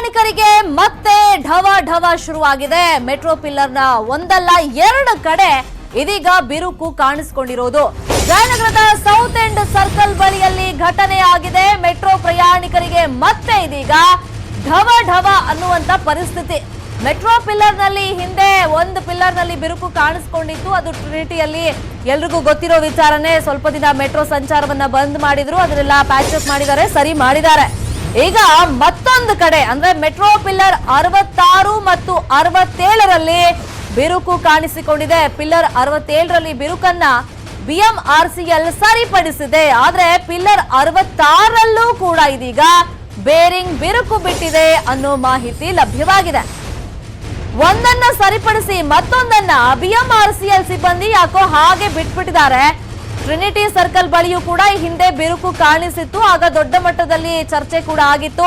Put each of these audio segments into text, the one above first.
ಪ್ರಯಾಣಿಕರಿಗೆ ಮತ್ತೆ ಢವ ಢವ ಶುರುವಾಗಿದೆ. ಮೆಟ್ರೋ ಪಿಲ್ಲರ್ನ ಒಂದಲ್ಲ ಎರಡು ಕಡೆ ಇದೀಗ ಬಿರುಕು ಕಾಣಿಸಿಕೊಂಡಿರೋದು. ಜಯನಗರದ ಸೌತ್ ಎಂಡ್ ಸರ್ಕಲ್ ಬಳಿಯಲ್ಲಿ ಘಟನೆ ಆಗಿದೆ. ಮೆಟ್ರೋ ಪ್ರಯಾಣಿಕರಿಗೆ ಮತ್ತೆ ಇದೀಗ ಢವ ಢವ ಅನ್ನುವಂತ ಪರಿಸ್ಥಿತಿ. ಮೆಟ್ರೋ ಪಿಲ್ಲರ್ ನಲ್ಲಿ ಹಿಂದೆ ಒಂದು ಪಿಲ್ಲರ್ ನಲ್ಲಿ ಬಿರುಕು ಕಾಣಿಸಿಕೊಂಡಿತ್ತು. ಅದು ಟ್ರಿನಿಟಿಯಲ್ಲಿ ಎಲ್ರಿಗೂ ಗೊತ್ತಿರೋ ವಿಚಾರನೆ. ಸ್ವಲ್ಪ ದಿನ ಮೆಟ್ರೋ ಸಂಚಾರವನ್ನ ಬಂದ್ ಮಾಡಿದ್ರು, ಅದನ್ನೆಲ್ಲ ಪ್ಯಾಚ್ ಅಪ್ ಮಾಡಿದ್ದಾರೆ, ಸರಿ ಮಾಡಿದ್ದಾರೆ. ಈಗ ಮತ್ತೊಂದು ಕಡೆ ಅಂದ್ರೆ ಮೆಟ್ರೋ ಪಿಲ್ಲರ್ 66 ಮತ್ತು 67ರಲ್ಲಿ ಬಿರುಕು ಕಾಣಿಸಿಕೊಂಡಿದೆ. ಪಿಲ್ಲರ್ 67ರಲ್ಲಿ ಬಿರುಕನ್ನ BMRCL ಸರಿಪಡಿಸಿದೆ. ಆದ್ರೆ ಪಿಲ್ಲರ್ 66ರಲ್ಲೂ ಕೂಡ ಇದೀಗ ಬೇರಿಂಗ್ ಬಿರುಕು ಬಿಟ್ಟಿದೆ ಅನ್ನೋ ಮಾಹಿತಿ ಲಭ್ಯವಾಗಿದೆ. ಒಂದನ್ನ ಸರಿಪಡಿಸಿ ಮತ್ತೊಂದನ್ನ BMRCL ಸಿಬ್ಬಂದಿ ಯಾಕೋ ಹಾಗೆ ಬಿಟ್ಬಿಟ್ಟಿದ್ದಾರೆ. ಟ್ರಿನಿಟಿ ಸರ್ಕಲ್ ಬಳಿಯೂ ಕೂಡ ಹಿಂದೆ ಬಿರುಕು ಕಾಣಿಸಿತ್ತು. ಆಗ ದೊಡ್ಡ ಮಟ್ಟದಲ್ಲಿ ಚರ್ಚೆ ಕೂಡ ಆಗಿತ್ತು.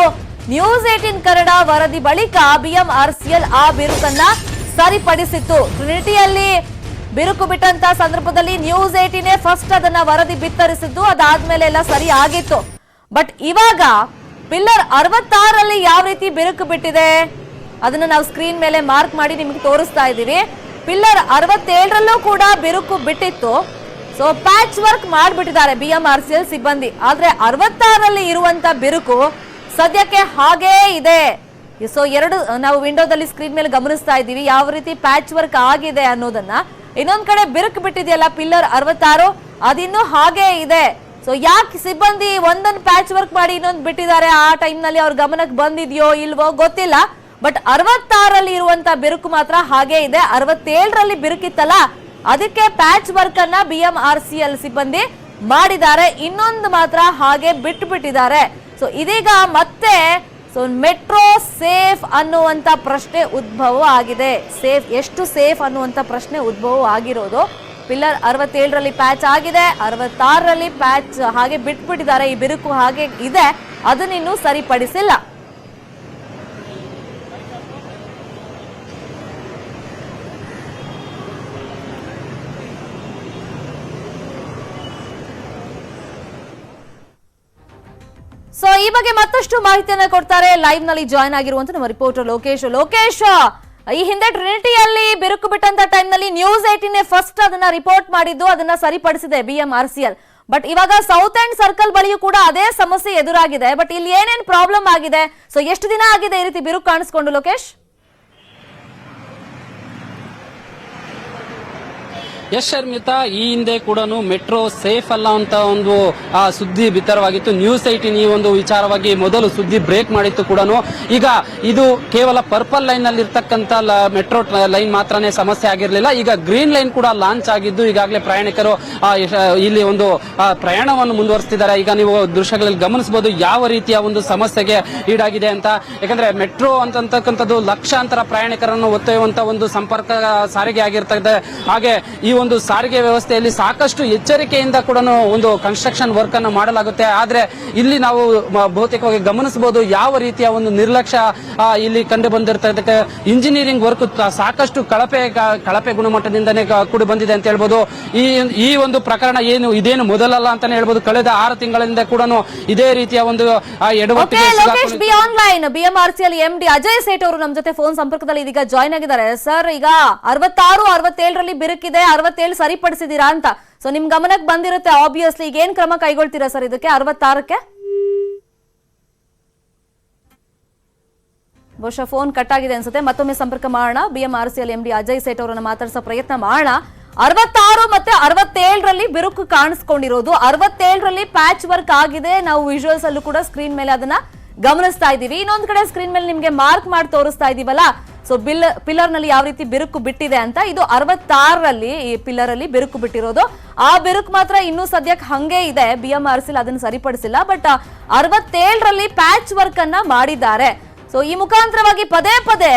ನ್ಯೂಸ್ 18 ಕನ್ನಡ ವರದಿ ಬಳಿಕ BMRCL ಆ ಬಿರುಕನ್ನ ಸರಿಪಡಿಸಿತ್ತು. ಟ್ರಿನಿಟಿಯಲ್ಲಿ ಬಿರುಕು ಬಿಟ್ಟಂತ ಸಂದರ್ಭದಲ್ಲಿ ನ್ಯೂಸ್ 18 ಫಸ್ಟ್ ಅದನ್ನ ವರದಿ ಬಿತ್ತರಿಸಿದ್ದು. ಅದಾದ್ಮೇಲೆ ಎಲ್ಲ ಸರಿ ಆಗಿತ್ತು. ಬಟ್ ಇವಾಗ ಪಿಲ್ಲರ್ 66ರಲ್ಲಿ ಯಾವ ರೀತಿ ಬಿರುಕು ಬಿಟ್ಟಿದೆ ಅದನ್ನ ನಾವು ಸ್ಕ್ರೀನ್ ಮೇಲೆ ಮಾರ್ಕ್ ಮಾಡಿ ನಿಮಗೆ ತೋರಿಸ್ತಾ ಇದ್ದೀವಿ. ಪಿಲ್ಲರ್ 67ರಲ್ಲೂ ಕೂಡ ಬಿರುಕು ಬಿಟ್ಟಿತ್ತು. ಸೊ ಪ್ಯಾಚ್ ವರ್ಕ್ ಮಾಡಿಬಿಟ್ಟಿದ್ದಾರೆ BMRCL ಸಿಬ್ಬಂದಿ. ಆದ್ರೆ 66ರಲ್ಲಿ ಇರುವಂತ ಬಿರುಕು ಸದ್ಯಕ್ಕೆ ಹಾಗೇ ಇದೆ. ಸೊ ಎರಡು ನಾವು ವಿಂಡೋದಲ್ಲಿ ಸ್ಕ್ರೀನ್ ಮೇಲೆ ಗಮನಿಸ್ತಾ ಇದ್ದೀವಿ ಯಾವ ರೀತಿ ಪ್ಯಾಚ್ ವರ್ಕ್ ಆಗಿದೆ ಅನ್ನೋದನ್ನ. ಇನ್ನೊಂದ್ ಕಡೆ ಬಿರುಕು ಬಿಟ್ಟಿದೆಯಲ್ಲ ಪಿಲ್ಲರ್ 66, ಅದಿನ್ನೂ ಹಾಗೇ ಇದೆ. ಸೊ ಯಾಕೆ ಸಿಬ್ಬಂದಿ ಒಂದೊಂದು ಪ್ಯಾಚ್ ವರ್ಕ್ ಮಾಡಿ ಇನ್ನೊಂದು ಬಿಟ್ಟಿದ್ದಾರೆ, ಆ ಟೈಮ್ ನಲ್ಲಿ ಅವ್ರ ಗಮನಕ್ಕೆ ಬಂದಿದ್ಯೋ ಇಲ್ವೋ ಗೊತ್ತಿಲ್ಲ. ಬಟ್ 66ರಲ್ಲಿ ಇರುವಂತ ಬಿರುಕು ಮಾತ್ರ ಹಾಗೇ ಇದೆ. 67ರಲ್ಲಿ ಬಿರುಕಿತ್ತಲ್ಲ, ಅದಕ್ಕೆ ಪ್ಯಾಚ್ ವರ್ಕ್ ಅನ್ನ BMRCL ಸಿಬ್ಬಂದಿ ಮಾಡಿದ್ದಾರೆ. ಇನ್ನೊಂದು ಮಾತ್ರ ಹಾಗೆ ಬಿಟ್ಟು ಬಿಟ್ಟಿದ್ದಾರೆ. ಸೊ ಇದೀಗ ಮತ್ತೆ ಮೆಟ್ರೋ ಸೇಫ್ ಅನ್ನುವಂತ ಪ್ರಶ್ನೆ ಉದ್ಭವ ಆಗಿದೆ. ಎಷ್ಟು ಸೇಫ್ ಅನ್ನುವಂತ ಪ್ರಶ್ನೆ ಉದ್ಭವ ಆಗಿರೋದು. ಪಿಲ್ಲರ್ 67ರಲ್ಲಿ ಪ್ಯಾಚ್ ಆಗಿದೆ, 66ರಲ್ಲಿ ಪ್ಯಾಚ್ ಹಾಗೆ ಬಿಟ್ಬಿಟ್ಟಿದ್ದಾರೆ. ಈ ಬಿರುಕು ಹಾಗೆ ಇದೆ, ಅದನ್ನಿನ್ನೂ ಸರಿಪಡಿಸಿಲ್ಲ. ಸೊ ಈ ಬಗ್ಗೆ ಮತ್ತಷ್ಟು ಮಾಹಿತಿಯನ್ನ ಕೊಡ್ತಾರೆ ಲೈವ್ ನಲ್ಲಿ ಜಾಯ್ನ್ ಆಗಿರುವಂತ ನಮ್ಮ ರಿಪೋರ್ಟರ್ ಲೋಕೇಶ್. ಈ ಹಿಂದೆ ಟ್ರಿನಿಟಿಯಲ್ಲಿ ಬಿರುಕು ಬಿಟ್ಟಂತ ಟೈಮ್ ನಲ್ಲಿ ನ್ಯೂಸ್ 18 ಫಸ್ಟ್ ಅದನ್ನ ರಿಪೋರ್ಟ್ ಮಾಡಿದ್ದು, ಅದನ್ನ ಸರಿಪಡಿಸಿದೆ BMRCL. ಬಟ್ ಇವಾಗ ಸೌತ್ ಎಂಡ್ ಸರ್ಕಲ್ ಬಳಿಯೂ ಕೂಡ ಅದೇ ಸಮಸ್ಯೆ ಎದುರಾಗಿದೆ. ಬಟ್ ಇಲ್ಲಿ ಏನೇನ್ ಪ್ರಾಬ್ಲಮ್ ಆಗಿದೆ, ಸೊ ಎಷ್ಟು ದಿನ ಆಗಿದೆ ಈ ರೀತಿ ಬಿರುಕು ಕಾಣಿಸ್ಕೊಂಡು ಲೋಕೇಶ್? ಎಸ್ ಶರ್ಮಿತಾ, ಈ ಹಿಂದೆ ಕೂಡ ಮೆಟ್ರೋ ಸೇಫ್ ಅಲ್ಲ ಅಂತ ಒಂದು ಸುದ್ದಿ ಬಿತ್ತರವಾಗಿತ್ತು. ನ್ಯೂಸ್ 18 ಈ ಒಂದು ವಿಚಾರವಾಗಿ ಮೊದಲು ಸುದ್ದಿ ಬ್ರೇಕ್ ಮಾಡಿತ್ತು ಕೂಡ. ಈಗ ಇದು ಕೇವಲ ಪರ್ಪಲ್ ಲೈನ್ ನಲ್ಲಿ ಇರ್ತಕ್ಕಂಥ ಮೆಟ್ರೋ ಲೈನ್ ಮಾತ್ರನೇ ಸಮಸ್ಯೆ ಆಗಿರಲಿಲ್ಲ. ಈಗ ಗ್ರೀನ್ ಲೈನ್ ಕೂಡ ಲಾಂಚ್ ಆಗಿದ್ದು ಈಗಾಗಲೇ ಪ್ರಯಾಣಿಕರು ಇಲ್ಲಿ ಒಂದು ಪ್ರಯಾಣವನ್ನು ಮುಂದುವರಿಸ್ತಿದ್ದಾರೆ. ಈಗ ನೀವು ದೃಶ್ಯಗಳಲ್ಲಿ ಗಮನಿಸಬಹುದು ಯಾವ ರೀತಿಯ ಒಂದು ಸಮಸ್ಯೆಗೆ ಈಡಾಗಿದೆ ಅಂತ. ಯಾಕಂದ್ರೆ ಮೆಟ್ರೋ ಅಂತಕ್ಕಂಥದ್ದು ಲಕ್ಷಾಂತರ ಪ್ರಯಾಣಿಕರನ್ನು ಒತ್ತೊಯ್ಯುವಂತ ಒಂದು ಸಂಪರ್ಕ ಸಾರಿಗೆ ಆಗಿರ್ತದೆ. ಹಾಗೆ ಈ ಒಂದು ಸಾರಿಗೆ ವ್ಯವಸ್ಥೆಯಲ್ಲಿ ಸಾಕಷ್ಟು ಎಚ್ಚರಿಕೆಯಿಂದ ಕೂಡ ಒಂದು ಕನ್ಸ್ಟ್ರಕ್ಷನ್ ವರ್ಕ್ ಅನ್ನು ಮಾಡಲಾಗುತ್ತೆ. ಆದ್ರೆ ಇಲ್ಲಿ ನಾವು ಬಹುತೇಕವಾಗಿ ಗಮನಿಸಬಹುದು ಯಾವ ರೀತಿಯ ಒಂದು ನಿರ್ಲಕ್ಷ್ಯ ಇಲ್ಲಿ ಕಂಡು ಬಂದಿರ್ತದೆ. ಇಂಜಿನಿಯರಿಂಗ್ ವರ್ಕ್ ಸಾಕಷ್ಟು ಕಳಪೆ ಗುಣಮಟ್ಟದಿಂದನೇ ಕೂಡಿ ಬಂದಿದೆ ಅಂತ ಹೇಳ್ಬೋದು. ಈ ಒಂದು ಪ್ರಕರಣ ಇದೇನು ಮೊದಲಲ್ಲ ಅಂತಾನೆ ಹೇಳ್ಬೋದು. ಕಳೆದ 6 ತಿಂಗಳಿಂದ ಕೂಡ ಇದೇ ರೀತಿಯ ಒಂದು ಎಡವಟ್ಟಿಗೆ BMRCL MD ಅಜಯ್ ಸೇಠ್ ಅವರು ನಮ್ಮ ಜೊತೆ ಫೋನ್ ಸಂಪರ್ಕದಲ್ಲಿ ಇದೀಗ ಜಾಯ್ನ್ ಆಗಿದ್ದಾರೆ. ಸರ್, ಈಗ 66, 67ರಲ್ಲಿ ಬಿರುಕಿದೆ, 67 ಸರಿಪಡಿಸಿದೀರಾ ಅಂತ. ಸೊ ನಿಮ್ ಗಮನಕ್ಕೆ ಬಂದಿರುತ್ತೆ ಆಬ್ವಿಯಸ್ಲಿ. ಈಗ ಏನ್ ಕ್ರಮ ಕೈಗೊಳ್ತೀರಾ ಸರ್ ಇದಕ್ಕೆ 66ಕ್ಕೆ? ಬಹುಶಃ ಫೋನ್ ಕಟ್ ಆಗಿದೆ ಅನ್ಸುತ್ತೆ. ಮತ್ತೊಮ್ಮೆ ಸಂಪರ್ಕ ಮಾಡೋಣ. BMRCL MD ಅಜಯ್ ಸೇಠ್ ಅವರನ್ನ ಮಾತಾಡಿಸೋ ಪ್ರಯತ್ನ ಮಾಡೋಣ. 66 ಮತ್ತೆ 67ರಲ್ಲಿ ಬಿರುಕು ಕಾಣಿಸ್ಕೊಂಡಿರೋದು. 67ರಲ್ಲಿ ಪ್ಯಾಚ್ ವರ್ಕ್ ಆಗಿದೆ. ನಾವು ವಿಜುವಲ್ಸ್ ಅಲ್ಲೂ ಕೂಡ ಸ್ಕ್ರೀನ್ ಮೇಲೆ ಅದನ್ನ ಗಮನಿಸ್ತಾ ಇದೀವಿ. ಇನ್ನೊಂದ್ ಕಡೆ ಸ್ಕ್ರೀನ್ ಮೇಲೆ ನಿಮ್ಗೆ ಮಾರ್ಕ್ ಮಾಡಿ ತೋರಿಸ್ತಾ ಇದೀವಲ್ಲ. ಸೊ ಪಿಲ್ಲರ್ ನಲ್ಲಿ ಯಾವ ರೀತಿ ಬಿರುಕು ಬಿಟ್ಟಿದೆ ಅಂತ. ಇದು 66ರಲ್ಲಿ ಈ ಪಿಲ್ಲರ್ ಅಲ್ಲಿ ಬಿರುಕು ಬಿಟ್ಟಿರೋದು. ಆ ಬಿರುಕು ಮಾತ್ರ ಇನ್ನೂ ಸದ್ಯಕ್ಕೆ ಹಂಗೆ ಇದೆ. BMRCL ಅದನ್ನು ಸರಿಪಡಿಸಿಲ್ಲ. ಬಟ್ 67ರಲ್ಲಿ ಪ್ಯಾಚ್ ವರ್ಕ್ ಅನ್ನ ಮಾಡಿದ್ದಾರೆ. ಸೊ ಈ ಮುಖಾಂತರವಾಗಿ ಪದೇ ಪದೇ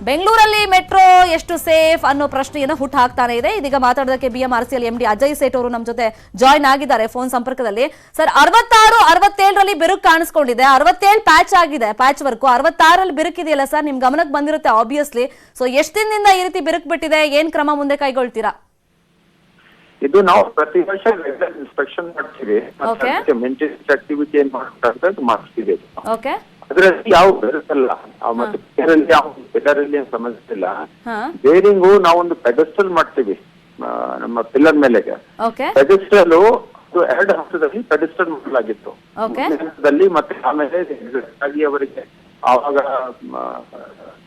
ಬೆಂಗಳೂರಲ್ಲಿ ಮೆಟ್ರೋ ಎಷ್ಟು ಸೇಫ್ ಅನ್ನೋ ಪ್ರಶ್ನೆಯನ್ನು ಹುಟ್ಟು ಹಾಕ್ತಾನೆ ಇದೆ. ಇದೀಗ ಮಾತಾಡೋದಕ್ಕೆ BMRCL MD ಅಜಯ್ ಸೇಠ್ ಅವರು ನಮ್ಮ ಜೊತೆ ಜಾಯ್ನ್ ಆಗಿದ್ದಾರೆ ಫೋನ್ ಸಂಪರ್ಕದಲ್ಲಿ. ಸರ್, 66, 67ರಲ್ಲಿ ಬಿರುಕು ಕಾಣಿಸ್ಕೊಂಡಿದೆ, 67 ಪ್ಯಾಚ್ ಆಗಿದೆ, ಪ್ಯಾಚ್ ವರ್ಕ್. 66ರಲ್ಲಿ ಬಿರುಕಿದೆಯಲ್ಲ ಸರ್, ನಿಮ್ ಗಮನಕ್ಕೆ ಬಂದಿರುತ್ತೆ ಆಬ್ವಿಯಸ್ಲಿ. ಸೊ ಎಷ್ಟು ದಿನದಿಂದ ಈ ರೀತಿ ಬಿರುಕು ಬಿಟ್ಟಿದೆ, ಏನ್ ಕ್ರಮ ಮುಂದೆ ಕೈಗೊಳ್ತೀರಾ? ಇದು ನಾವು ಪ್ರತಿ ವರ್ಷ ಇನ್ಸ್ಪೆಕ್ಷನ್ ಮಾಡ್ತೀವಿ. ಮೇಂಟೆನೆನ್ಸ್ ಆಕ್ಟಿವಿಟಿ ಏನ್ ಮಾಡ್ತಾರೆ ಮಾಡ್ತೀವಿ. ಅದರಲ್ಲಿ ಯಾವ ಬರುತ್ತಲ್ಲ ಮತ್ತೆ ಪಿಲ್ಲರಲ್ಲಿ ಏನ್ ಸಮಸ್ಯೆ ಇಲ್ಲ. ಹಾ ಬೇರಿಂಗು ನಾವೊಂದು ಪೆಡಸ್ಟಲ್ ಮಾಡ್ತೀವಿ ನಮ್ಮ ಪಿಲ್ಲರ್ ಮೇಲೆಗೆ. ಓಕೆ ಪೆಡಸ್ಟಲ್ 2 ಹಂತದಲ್ಲಿ ಪೆಡಸ್ಟಲ್ ಮಾಡಲಾಗಿತ್ತು. ಓಕೆ ಹಂತದಲ್ಲಿ ಮತ್ತೆ ಆಮೇಲೆ ಆಗಿ ಅವರಿಗೆ ಆವಾಗ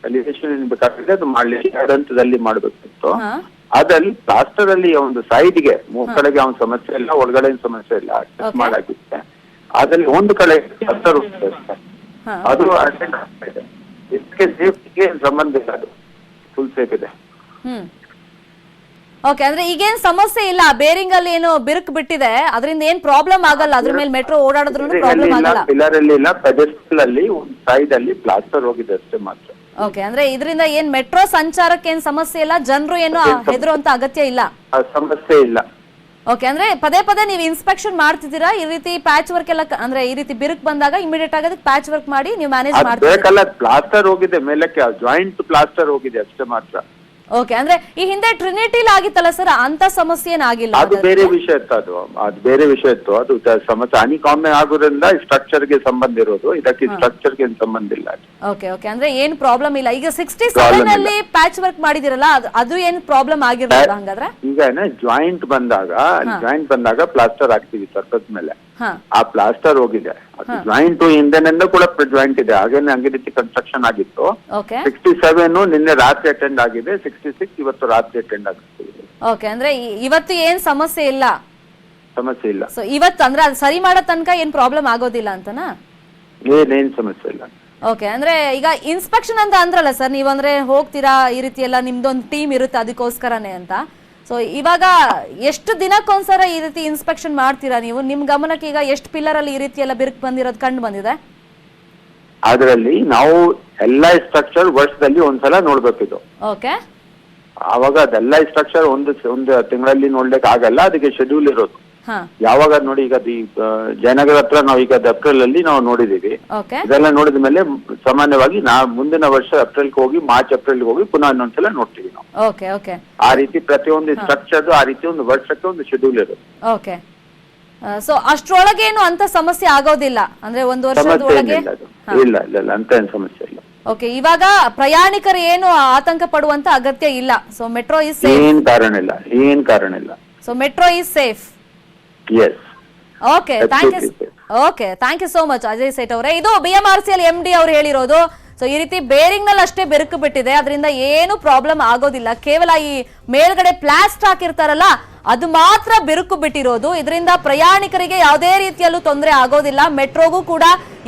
ಎಲಿವೇಶನ್ ಏನ್ ಬೇಕಾಗಿದೆ ಅದು ಮಾಡ್ಲಿಕ್ಕೆ 2 ಹಂತದಲ್ಲಿ ಮಾಡ್ಬೇಕಿತ್ತು. ಹಾ ಅದ್ರಲ್ಲಿ ಪ್ಲಾಸ್ಟರ್ ಅಲ್ಲಿ ಒಂದು ಸೈಡ್ಗೆ ಕಡೆಗೆ ಅವನ ಸಮಸ್ಯೆ ಇಲ್ಲ, ಒಳಗಡೆ ಸಮಸ್ಯೆ ಇಲ್ಲ, ಅಡ್ಜಸ್ಟ್ ಮಾಡಾಗಿದೆ. ಅದ್ರಲ್ಲಿ ಒಂದು ಕಡೆ ಪ್ಲಾಸ್ಟರ್ ಹಾ ಅದು ಅಟೆಂಡ್ ಆಗ್ತಾ ಇದೆ. ಇದಕ್ಕೆ ಸೇಫ್ಟಿಗೆ ಸಂಬಂಧ ಇಲ್ಲ, ಅದು ಫುಲ್ ಸೇಫ್ ಇದೆ. ಓಕೆ, ಅಂದ್ರೆ ಈಗೇನ್ ಸಮಸ್ಯೆ ಇಲ್ಲ, ಬೇರಿಂಗ್ ಅಲ್ಲಿ ಏನು ಬಿರುಕು ಬಿಟ್ಟಿದೆ, ಅದರಿಂದ ಏನ್ ಪ್ರಾಬ್ಲಮ್ ಆಗಲ್ಲ, ಅದ್ರ ಮೇಲೆ ಮೆಟ್ರೋ ಓಡಾಡೋದ್ರೂ ಪ್ರಾಬ್ಲಮ್ ಆಗಲ್ಲ. ಪಿಲ್ಲರ್ ಅಲ್ಲಿ ಇಲ್ಲ, ಪೆಡೆಸ್ಟಲ್ ಅಲ್ಲಿ ಒಂದು ಸೈಡ್ ಅಲ್ಲಿ ಪ್ಲಾಸ್ಟರ್ ಹೋಗಿದೆ ಅಷ್ಟೇ ಮಾತ್ರ. ಓಕೆ, ಅಂದ್ರೆ ಇದರಿಂದ ಏನ್ ಮೆಟ್ರೋ ಸಂಚಾರಕ್ಕೆ ಏನ್ ಸಮಸ್ಯೆ ಇಲ್ಲ, ಜನರು ಏನು ಹೆದರುವಂತ ಅಗತ್ಯ ಇಲ್ಲ, ಸಮಸ್ಯೆ ಇಲ್ಲ. ಓಕೆ, ಅಂದ್ರೆ ಪದೇ ಪದೇ ನೀವು ಇನ್ಸ್ಪೆಕ್ಷನ್ ಮಾಡ್ತಿದ್ದೀರಾ ಈ ರೀತಿ ಪ್ಯಾಚ್ ವರ್ಕ್ ಎಲ್ಲ, ಅಂದ್ರೆ ಈ ರೀತಿ ಬಿರುಕು ಬಂದಾಗ ಇಮಿಡಿಯೇಟ್ ಆಗಿ ಅದಕ್ಕೆ ಪ್ಯಾಚ್ ವರ್ಕ್ ಮಾಡಿ ನೀವು ಮ್ಯಾನೇಜ್ ಮಾಡ್ತೀರಾ? ಬೇಕಲ್ಲ, ಪ್ಲಾಸ್ಟರ್ ಹೋಗಿದೆ ಮೇಲಕ್ಕೆ, ಜಾಯಿಂಟ್ ಪ್ಲಾಸ್ಟರ್ ಹೋಗಿದೆ ಅಷ್ಟೇ ಮಾತ್ರ. ಓಕೆ, ಅಂದ್ರೆ ಈ ಹಿಂದೆ ಟ್ರಿನಿಟಿಲ್ ಆಗಿತ್ತಲ್ಲ ಸರ್, ಅಂತ ಸಮಸ್ಯೆ ಏನಾಗಿಲ್ಲ? ಅದು ಬೇರೆ ವಿಷಯ ಇತ್ತು, ಅದು ಬೇರೆ ವಿಷಯ ಇತ್ತು. ಅದು ಸಮಸ್ಯೆ ಅನಿಕಾಮೆ ಆಗೋದ್ರಿಂದ ಸ್ಟ್ರಕ್ಚರ್ ಗೆ ಸಂಬಂಧ ಇರೋದು, ಇದಕ್ಕೆ ಸ್ಟ್ರಕ್ಚರ್ ಗೆ ಸಂಬಂಧ ಇಲ್ಲ. ಓಕೆ ಓಕೆ, ಅಂದ್ರೆ ಏನ್ ಪ್ರಾಬ್ಲಮ್ ಇಲ್ಲ. ಈಗ 67 ಅಲ್ಲಿ ಪ್ಯಾಚ್ ವರ್ಕ್ ಮಾಡಿದಿರಲ್ಲ, ಅದು ಏನ್ ಪ್ರಾಬ್ಲಮ್ ಆಗಿರ್ಲಿಲ್ಲ ಹಂಗಾದ್ರೆ? ಈಗ ಜಾಯಿಂಟ್ ಬಂದಾಗ ಪ್ಲಾಸ್ಟರ್ ಹಾಕ್ತಿವಿ ಸರ್ಫಸ್ ಮೇಲೆ, ಆ ಪ್ಲಾಸ್ಟರ್ ಹೋಗಿದೆ. ಅದು ಜಾಯಿಂಟ್ ಹಿಂದೆನಿಂದ ಕೂಡ ಜಾಯಿಂಟ್ ಇದೆ, ಹಾಗೇನೆ ಹಂಗೆ ರೀತಿ ಕನ್ಸ್ಟ್ರಕ್ಷನ್ ಆಗಿತ್ತು. 67 ನಿನ್ನೆ ರಾತ್ರಿ ಅಟೆಂಡ್ ಆಗಿದೆ, 66 ಇವತ್ತು ರಾತ್ರಿ ಅಟೆಂಡ್ ಆಗುತ್ತೆ. ಓಕೆ, ಅಂದ್ರೆ ಇವತ್ತು ಏನ್ ಸಮಸ್ಯೆ ಇಲ್ಲ? ಸಮಸ್ಯೆ ಇಲ್ಲ. ಸೊ ಇವತ್ತು ಅಂದ್ರೆ ಅದು ಸರಿ ಮಾಡೋ ತನಕ ಏನ್ ಪ್ರಾಬ್ಲಮ್ ಆಗೋದಿಲ್ಲ ಅಂತನಾ? ಏನ್ ಸಮಸ್ಯೆ ಇಲ್ಲ. ಓಕೆ, ಅಂದ್ರೆ ಈಗ ಇನ್ಸ್ಪೆಕ್ಷನ್ ಅಂತ ಅಂದ್ರಲ್ಲ ಸರ್, ನೀವಂದ್ರೆ ಹೋಗ್ತೀರಾ ಈ ರೀತಿ ಎಲ್ಲ, ನಿಮ್ದೊಂದು ಟೀಮ್ ಇರುತ್ತೆ ಅದಕ್ಕೋಸ್ಕರನೇ ಅಂತ. ಸೊ ಇವಾಗ ಎಷ್ಟು ದಿನಕ್ಕೊಂದ್ಸರ ಈ ರೀತಿ ಇನ್ಸ್ಪೆಕ್ಷನ್ ಮಾಡ್ತೀರಾ ನೀವು? ನಿಮ್ ಗಮನಕ್ಕೆ ಈಗ ಎಷ್ಟು ಪಿಲ್ಲರ್ ಅಲ್ಲಿ ಈ ರೀತಿ ಎಲ್ಲ ಬಿರುಕು ಬಂದಿರೋದು ಕಂಡು ಬಂದಿದೆ? ಅದರಲ್ಲಿ ನಾವು ಎಲ್ಲಾ ಸ್ಟ್ರಕ್ಚರ್ ವರ್ಷದಲ್ಲಿ ಒಂದ್ಸಲ ನೋಡ್ಬೇಕಿದು. ಓಕೆ, ಆವಾಗ ಅದೆಲ್ಲ ಸ್ಟ್ರಕ್ಚರ್ ಒಂದು ತಿಂಗಳಲ್ಲಿ ನೋಡ್ಲಿಕ್ಕೆ ಆಗಲ್ಲ, ಅದಕ್ಕೆ ಶೆಡ್ಯೂಲ್ ಇರೋದು. ಹಾ, ಯಾವಾಗ ನೋಡಿ, ಈಗ ಜಯನಗರ ಹತ್ರ ನಾವು ಈಗ ಏಪ್ರಿಲ್ ಅಲ್ಲಿ ನಾವು ನೋಡಿದೀವಿ. ಓಕೆ, ಇದೆಲ್ಲ ನೋಡಿದ ಮೇಲೆ ಸಾಮಾನ್ಯವಾಗಿ ಮುಂದಿನ ವರ್ಷ ಏಪ್ರಿಲ್ಗೆ ಹೋಗಿ ಏಪ್ರಿಲ್ಗೆ ಹೋಗಿ ಪುನಃ ಇನ್ನೊಂದ್ಸಲ ನೋಡ್ತೀವಿ ನಾವು. ಓಕೆ ಓಕೆ, ಆ ರೀತಿ ಪ್ರತಿಯೊಂದು ಸ್ಟ್ರಕ್ಚರ್ ಆ ರೀತಿ ಒಂದು ವರ್ಷಕ್ಕೆ ಒಂದು ಶೆಡ್ಯೂಲ್ ಇರೋದು. ಓಕೆ, ಸೊ ಅಷ್ಟ್ರೊಳಗೇನು ಅಂತ ಸಮಸ್ಯೆ ಆಗೋದಿಲ್ಲ, ಅಂದ್ರೆ ಒಂದು ವರ್ಷದೊಳಗೆ? ಇಲ್ಲ ಇಲ್ಲ ಇಲ್ಲ, ಅಂತ ಏನ್ ಸಮಸ್ಯೆ ಇಲ್ಲ. ಓಕೆ, ಇವಾಗ ಪ್ರಯಾಣಿಕರು ಏನು ಆತಂಕ ಪಡುವಂತ ಅಗತ್ಯ ಇಲ್ಲ. So metro is safe? ಏನ್ ಕಾರಣ ಇಲ್ಲ. So metro is safe? Yes. Okay, thank you so much Ajay Seth ಅವರೇ. ಇದು BMRCL MD ಅವರು ಹೇಳಿರೋದು. ಸೊ ಈ ರೀತಿ ಬೇರಿಂಗ್ ನಲ್ಲಿ ಅಷ್ಟೇ ಬೆರುಕು ಬಿಟ್ಟಿದೆ, ಅದರಿಂದ ಏನು ಪ್ರಾಬ್ಲಮ್ ಆಗೋದಿಲ್ಲ, ಕೇವಲ ಈ ಮೇಲ್ಗಡೆ ಪ್ಲಾಸ್ಟರ್ ಹಾಕಿರ್ತಾರಲ್ಲ ಅದು ಮಾತ್ರ ಬಿರುಕು ಬಿಟ್ಟಿರೋದು. ಇದರಿಂದ ಪ್ರಯಾಣಿಕರಿಗೆ ಯಾವುದೇ ರೀತಿಯಲ್ಲೂ ತೊಂದರೆ ಆಗೋದಿಲ್ಲ, ಮೆಟ್ರೋಗೂ ಕೂಡ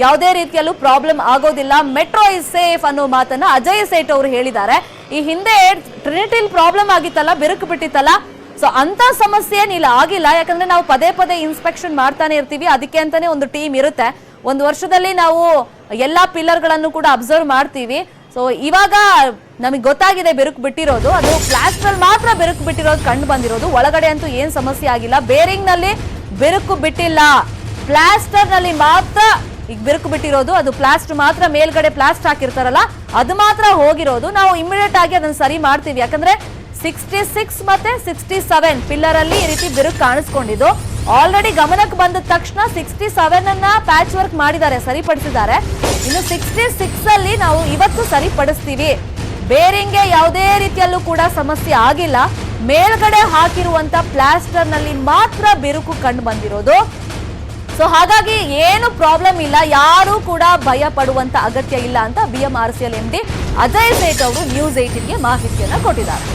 ಯಾವುದೇ ರೀತಿಯಲ್ಲೂ ಪ್ರಾಬ್ಲಮ್ ಆಗೋದಿಲ್ಲ. ಮೆಟ್ರೋ ಇಸ್ ಸೇಫ್ ಅನ್ನೋ ಮಾತನ್ನ ಅಜಯ್ ಸೇಠ್ ಅವರು ಹೇಳಿದ್ದಾರೆ. ಈ ಹಿಂದೆ ಟ್ರಿನಿಟಿಲ್ ಪ್ರಾಬ್ಲಮ್ ಆಗಿತ್ತಲ್ಲ, ಬಿರುಕು ಬಿಟ್ಟಿತ್ತಲ್ಲ, ಸೊ ಅಂತ ಸಮಸ್ಯೆ ಏನಿಲ್ಲ, ಆಗಿಲ್ಲ. ಯಾಕಂದ್ರೆ ನಾವು ಪದೇ ಪದೇ ಇನ್ಸ್ಪೆಕ್ಷನ್ ಮಾಡ್ತಾನೆ ಇರ್ತೀವಿ, ಅದಕ್ಕೆ ಅಂತಾನೆ ಒಂದು ಟೀಮ್ ಇರುತ್ತೆ. ಒಂದು ವರ್ಷದಲ್ಲಿ ನಾವು ಎಲ್ಲಾ ಪಿಲ್ಲರ್ ಗಳನ್ನು ಕೂಡ ಅಬ್ಸರ್ವ್ ಮಾಡ್ತೀವಿ. ಸೊ ಇವಾಗ ನಮಗೆ ಗೊತ್ತಾಗಿದೆ ಬಿರುಕು ಬಿಟ್ಟಿರೋದು, ಅದು ಪ್ಲಾಸ್ಟರ್ ಮಾತ್ರ ಬಿರುಕು ಬಿಟ್ಟಿರೋದು ಕಂಡು ಬಂದಿರೋದು. ಒಳಗಡೆ ಅಂತೂ ಏನ್ ಸಮಸ್ಯೆ ಆಗಿಲ್ಲ. ಬೇರಿಂಗ್ ನಲ್ಲಿ ಬಿರುಕು ಬಿಟ್ಟಿಲ್ಲ, ಪ್ಲಾಸ್ಟರ್ ನಲ್ಲಿ ಮಾತ್ರ ಈಗ ಬಿರುಕು ಬಿಟ್ಟಿರೋದು. ಅದು ಪ್ಲಾಸ್ಟರ್ ಮಾತ್ರ, ಮೇಲ್ಗಡೆ ಪ್ಲಾಸ್ಟರ್ ಹಾಕಿರ್ತಾರಲ್ಲ ಅದು ಮಾತ್ರ ಹೋಗಿರೋದು. ನಾವು ಇಮಿಡಿಯೇಟ್ ಆಗಿ ಅದನ್ನ ಸರಿ ಮಾಡ್ತೀವಿ. ಯಾಕಂದ್ರೆ 66 ಮತ್ತೆ 67 ಪಿಲ್ಲರ್ ಅಲ್ಲಿ ಈ ರೀತಿ ಬಿರುಕು ಕಾಣಿಸ್ಕೊಂಡಿದ್ದು. ಆಲ್ರೆಡಿ ಗಮನಕ್ಕೆ ಬಂದ ತಕ್ಷಣ 67 ಅನ್ನ ಪ್ಯಾಚ್ ವರ್ಕ್ ಮಾಡಿದ್ದಾರೆ, ಸರಿಪಡಿಸಿದ್ದಾರೆ. ಇನ್ನು 66 ಅಲ್ಲಿ ನಾವು ಇವತ್ತು ಸರಿಪಡಿಸ್ತೀವಿ. ಬೇರಿಂಗ್ಗೆ ಯಾವುದೇ ರೀತಿಯಲ್ಲೂ ಕೂಡ ಸಮಸ್ಯೆ ಆಗಿಲ್ಲ. ಮೇಲ್ಗಡೆ ಹಾಕಿರುವಂತ ಪ್ಲಾಸ್ಟರ್ ನಲ್ಲಿ ಮಾತ್ರ ಬಿರುಕು ಕಂಡು ಬಂದಿರೋದು. ಸೊ ಹಾಗಾಗಿ ಏನು ಪ್ರಾಬ್ಲಮ್ ಇಲ್ಲ, ಯಾರು ಕೂಡ ಭಯ ಪಡುವಂತ ಅಗತ್ಯ ಇಲ್ಲ ಅಂತ BMRCL MD ಅಜಯ್ ಸೇಠ್ ಅವರು ನ್ಯೂಸ್ 18ಗೆ ಮಾಹಿತಿಯನ್ನ ಕೊಟ್ಟಿದ್ದಾರೆ.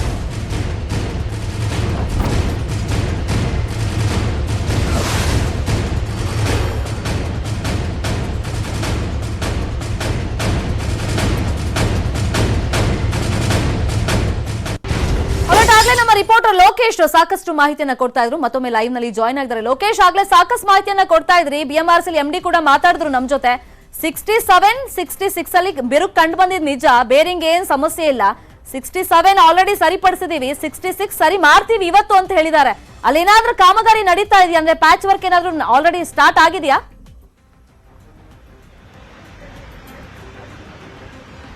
ನಮ್ಮ ರಿಪೋರ್ಟರ್ ಲೋಕೇಶ್ ಸಾಕಷ್ಟು ಮಾಹಿತಿಯನ್ನ ಕೊಡ್ತಾ ಇದ್ರು, ಮತ್ತೊಮ್ಮೆ ಲೈವ್ ನಲ್ಲಿ ಜಾಯ್ನ್ ಆಗಿದ್ದಾರೆ. ಲೋಕೇಶ್, ಆಗ್ಲೇ ಸಾಕಷ್ಟು ಮಾಹಿತಿಯನ್ನ ಕೊಡ್ತಾ ಇದ್ರಿ, BMRCL MD ಕೂಡ ಮಾತಾಡಿದ್ರು ನಮ್ ಜೊತೆ. 67, 66 ಅಲ್ಲಿ ಬಿರುಕು ಕಂಡು ಬಂದಿದ್ ನಿಜ, ಬೇರಿಂಗ್ ಏನ್ ಸಮಸ್ಯೆ ಇಲ್ಲ. 67 ಆಲ್ರೆಡಿ ಸರಿಪಡಿಸಿದೀವಿ, 66 ಸರಿ ಮಾಡ್ತೀವಿ ಇವತ್ತು ಅಂತ ಹೇಳಿದ್ದಾರೆ. ಅಲ್ಲಿ ಏನಾದ್ರೂ ಕಾಮಗಾರಿ ನಡೀತಾ ಇದೆಯಾ, ಅಂದ್ರೆ ಪ್ಯಾಚ್ ವರ್ಕ್ ಏನಾದ್ರೂ ಆಲ್ರೆಡಿ ಸ್ಟಾರ್ಟ್ ಆಗಿದೆಯಾ?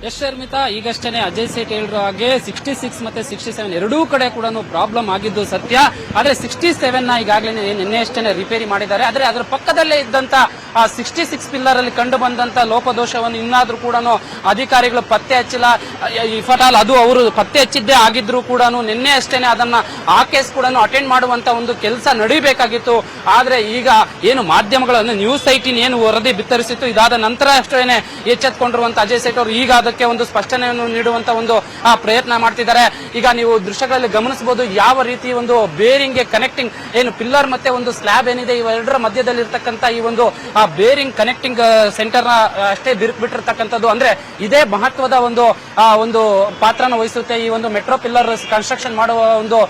ಎಸ್ ಶರ್ಮಿತಾ, ಈಗಷ್ಟೇ ಅಜಯ್ ಸೇಠ್ ಹೇಳಿರೋ ಹಾಗೆ 66 ಮತ್ತೆ 67 ಎರಡೂ ಕಡೆ ಕೂಡ ಪ್ರಾಬ್ಲಮ್ ಆಗಿದ್ದು ಸತ್ಯ. ಆದ್ರೆ 67 ಈಗಾಗಲೇ ನಿನ್ನೆ ಅಷ್ಟೇ ರಿಪೇರಿ ಮಾಡಿದ್ದಾರೆ. ಆದ್ರೆ ಅದರ ಪಕ್ಕದಲ್ಲೇ ಇದ್ದಂತ 66 ಪಿಲ್ಲರ್ ಅಲ್ಲಿ ಕಂಡು ಬಂದಂತ ಲೋಪದೋಷವನ್ನು ಇನ್ನಾದ್ರೂ ಕೂಡ ಅಧಿಕಾರಿಗಳು ಪತ್ತೆ ಹಚ್ಚಿಲ್ಲ. ಇಫಟಾಲ್ ಅದು ಅವರು ಪತ್ತೆ ಹಚ್ಚಿದ್ದೇ ಆಗಿದ್ರು ಕೂಡ ನಿನ್ನೆ ಅಷ್ಟೇನೆ ಅದನ್ನ ಆ ಕೇಸ್ ಕೂಡ ಅಟೆಂಡ್ ಮಾಡುವಂತ ಒಂದು ಕೆಲಸ ನಡೀಬೇಕಾಗಿತ್ತು. ಆದ್ರೆ ಈಗ ಏನು ಮಾಧ್ಯಮಗಳನ್ನು ನ್ಯೂಸ್ 18 ಏನು ವರದಿ ಬಿತ್ತರಿಸಿತ್ತು, ಇದಾದ ನಂತರ ಅಷ್ಟೇನೆ ಎಚ್ಚೆತ್ತುಕೊಂಡಿರುವಂತ ಅಜಯ್ ಸೇಠ್ ಅವರು ಈಗ ಅದಕ್ಕೆ ಒಂದು ಸ್ಪಷ್ಟನೆಯನ್ನು ನೀಡುವಂತ ಒಂದು ಪ್ರಯತ್ನ ಮಾಡ್ತಿದ್ದಾರೆ. ಈಗ ನೀವು ದೃಶ್ಯಗಳಲ್ಲಿ ಗಮನಿಸಬಹುದು ಯಾವ ರೀತಿ ಒಂದು ಬೇರಿಂಗ್ ಕನೆಕ್ಟಿಂಗ್ ಏನು ಪಿಲ್ಲರ್ ಮತ್ತೆ ಒಂದು ಸ್ಲ್ಯಾಬ್ ಏನಿದೆ ಇವೆರಡರ ಮಧ್ಯದಲ್ಲಿ ಇರ್ತಕ್ಕಂಥ ಈ ಒಂದು ಬೇರಿಂಗ್ ಕನೆಕ್ಟಿಂಗ್ ಸೆಂಟರ್ ನ ಅಷ್ಟೇ ಬಿಟ್ಟಿರ್ತಕ್ಕಂಥದ್ದು. ಅಂದ್ರೆ ಇದೇ ಮಹತ್ವದ ಒಂದು ಪಾತ್ರನ ವಹಿಸುತ್ತೆ ಈ ಒಂದು ಮೆಟ್ರೋ ಪಿಲ್ಲರ್ ಕನ್ಸ್ಟ್ರಕ್ಷನ್ ಮಾಡುವ ಒಂದು